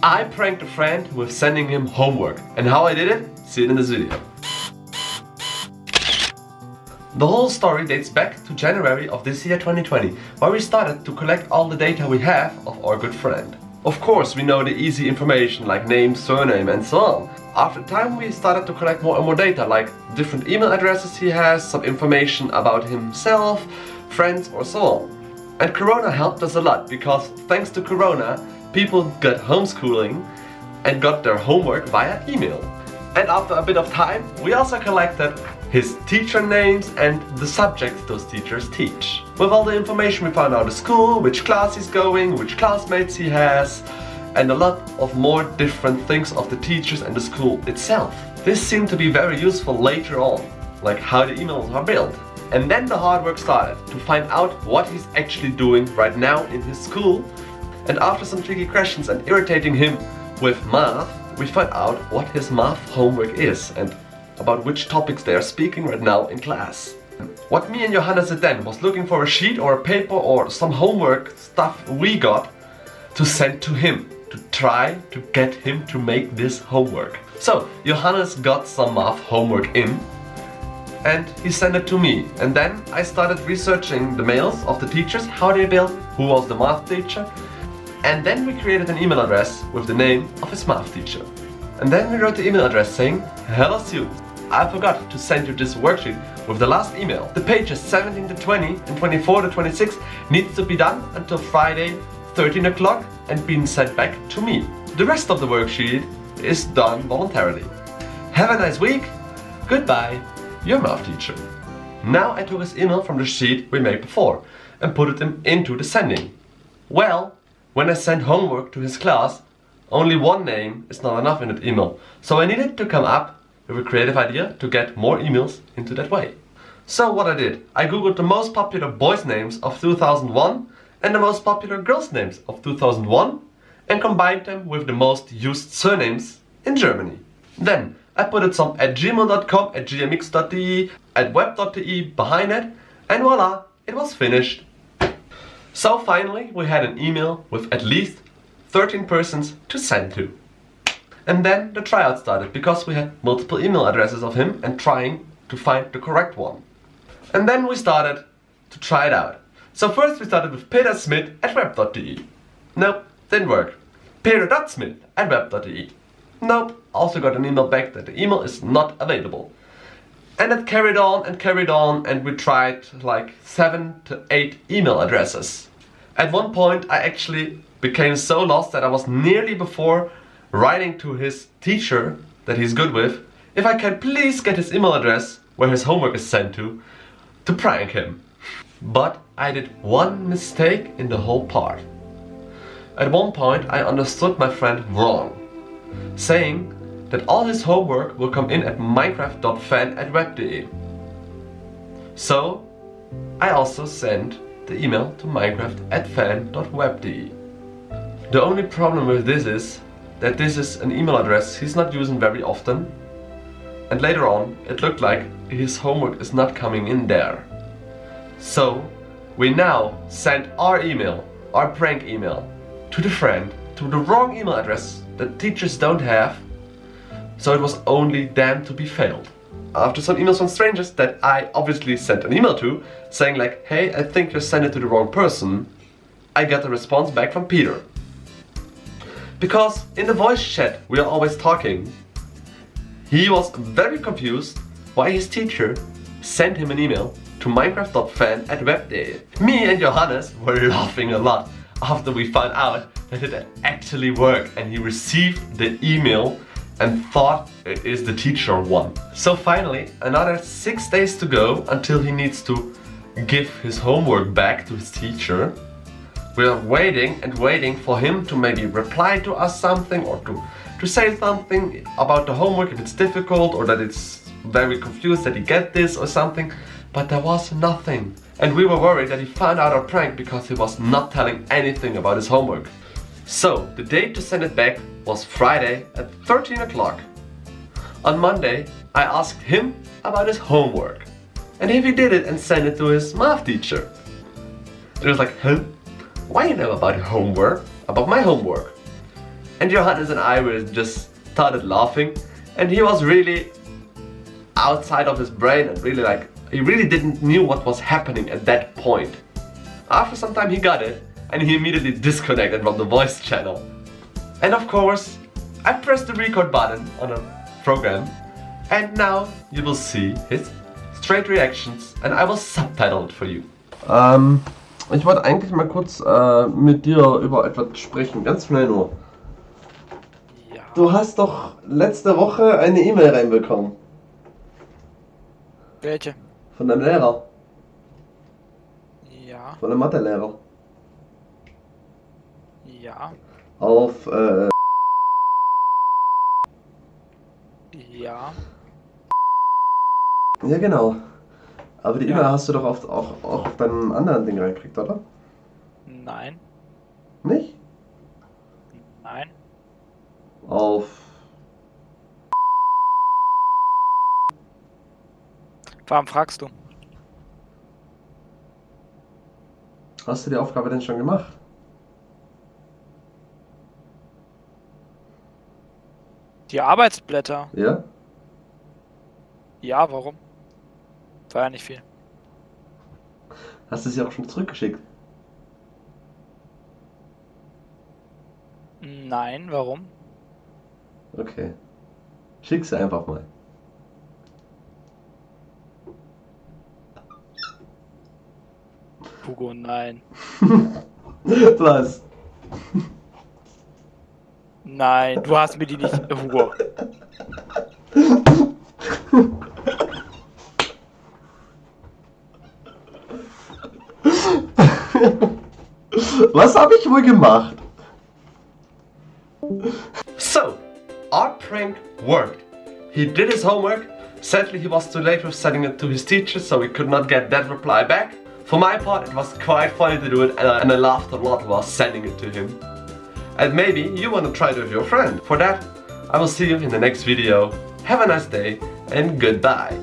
I pranked a friend with sending him homework. And how I did it? See it in this video. The whole story dates back to January of this year 2020, where we started to collect all the data we have of our good friend. Of course, we know the easy information like name, surname and so on. After time we started to collect more and more data, like different email addresses he has, some information about himself, friends or so on. And Corona helped us a lot, because thanks to Corona, people got homeschooling and got their homework via email. And after a bit of time, we also collected his teacher names and the subjects those teachers teach. With all the information we found out at school, which class he's going, which classmates he has, and a lot of more different things of the teachers and the school itself. This seemed to be very useful later on, like how the emails are built. And then the hard work started, to find out what he's actually doing right now in his school. And after some tricky questions and irritating him with math, we found out what his math homework is and about which topics they are speaking right now in class. What me and Johannes did then was looking for a sheet or a paper or some homework stuff we got to send to him, to try to get him to make this homework. So Johannes got some math homework in and he sent it to me, and then I started researching the mails of the teachers, how they built, who was the math teacher, and then we created an email address with the name of his math teacher. And then we wrote the email address saying, "Hello students, I forgot to send you this worksheet with the last email. The pages 17 to 20 and 24 to 26 needs to be done until Friday 13 o'clock and being sent back to me. The rest of the worksheet is done voluntarily. Have a nice week. Goodbye, your math teacher." Now I took his email from the sheet we made before and put it into the sending. Well, when I sent homework to his class, only one name is not enough in that email, so I needed to come up with a creative idea to get more emails into that way. So what I did, I googled the most popular boys' names of 2001 and the most popular girls' names of 2001 and combined them with the most used surnames in Germany. Then I put it some at gmail.com, at gmx.de, at web.de behind it, and voila, it was finished. So finally we had an email with at least 13 persons to send to. And then the tryout started, because we had multiple email addresses of him and trying to find the correct one. And then we started to try it out. So first we started with petersmith@web.de. Nope, didn't work. peter.smith at web.de. Nope, also got an email back that the email is not available. And it carried on and we tried like 7 to 8 email addresses. At one point I actually became so lost that I was nearly before writing to his teacher that he's good with, if I can please get his email address where his homework is sent to prank him. But I did one mistake in the whole part. At one point I understood my friend wrong, saying that all his homework will come in at minecraft.fan@web.de. So I also sent the email to minecraft@fan.web.de. The only problem with this is that this is an email address he's not using very often, and later on it looked like his homework is not coming in there. So we now sent our email, our prank email, to the friend, to the wrong email address that teachers don't have, so it was only damned to be failed. After some emails from strangers that I obviously sent an email to, saying like, "Hey, I think you sent it to the wrong person," I got a response back from Peter. Because in the voice chat we are always talking, he was very confused why his teacher sent him an email to minecraft.fan@web.de. Me and Johannes were laughing a lot after we found out that it actually worked and he received the email and thought it is the teacher one. So finally, another 6 days to go until he needs to give his homework back to his teacher. We are waiting and waiting for him to maybe reply to us something, or to say something about the homework if it's difficult, or that it's very confused that he get this or something, but there was nothing. And we were worried that he found out our prank because he was not telling anything about his homework. So the date to send it back was Friday at 13 o'clock. On Monday I asked him about his homework and if he did it and sent it to his math teacher. And he was like, "Huh? Why you know about homework? About my homework?" And Johannes and I were just started laughing, and he was really outside of his brain and really like, he really didn't knew what was happening at that point. After some time he got it, and he immediately disconnected from the voice channel. And of course, I pressed the record button on a program, and now you will see his straight reactions, and I will subtitle it for you. Ich wollte eigentlich mal kurz mit dir über etwas sprechen, ganz schnell nur. Ja. Du hast doch letzte Woche eine E-Mail reinbekommen. Welche? Von deinem Lehrer, Ja. von dem Mathelehrer. Ja. Auf, Ja. ja genau. Aber die Ja. E-Mail hast du doch auch auf deinem anderen Ding reingekriegt, oder? Nein. Nicht? Nein. Auf... Warum fragst du? Hast du die Aufgabe denn schon gemacht? Die Arbeitsblätter? Ja? Ja, warum? War ja nicht viel. Hast du sie auch schon zurückgeschickt? Nein, warum? Okay. Schick sie einfach mal. Hugo, nein. Was? Nein, du hast mir die nicht. Hugo. Was habe ich wohl gemacht? So, our prank worked. He did his homework. Sadly, he was too late with sending it to his teacher, so we could not get that reply back. For my part, it was quite funny to do it, and I laughed a lot while sending it to him. And maybe you want to try it with your friend. For that, I will see you in the next video. Have a nice day, and goodbye.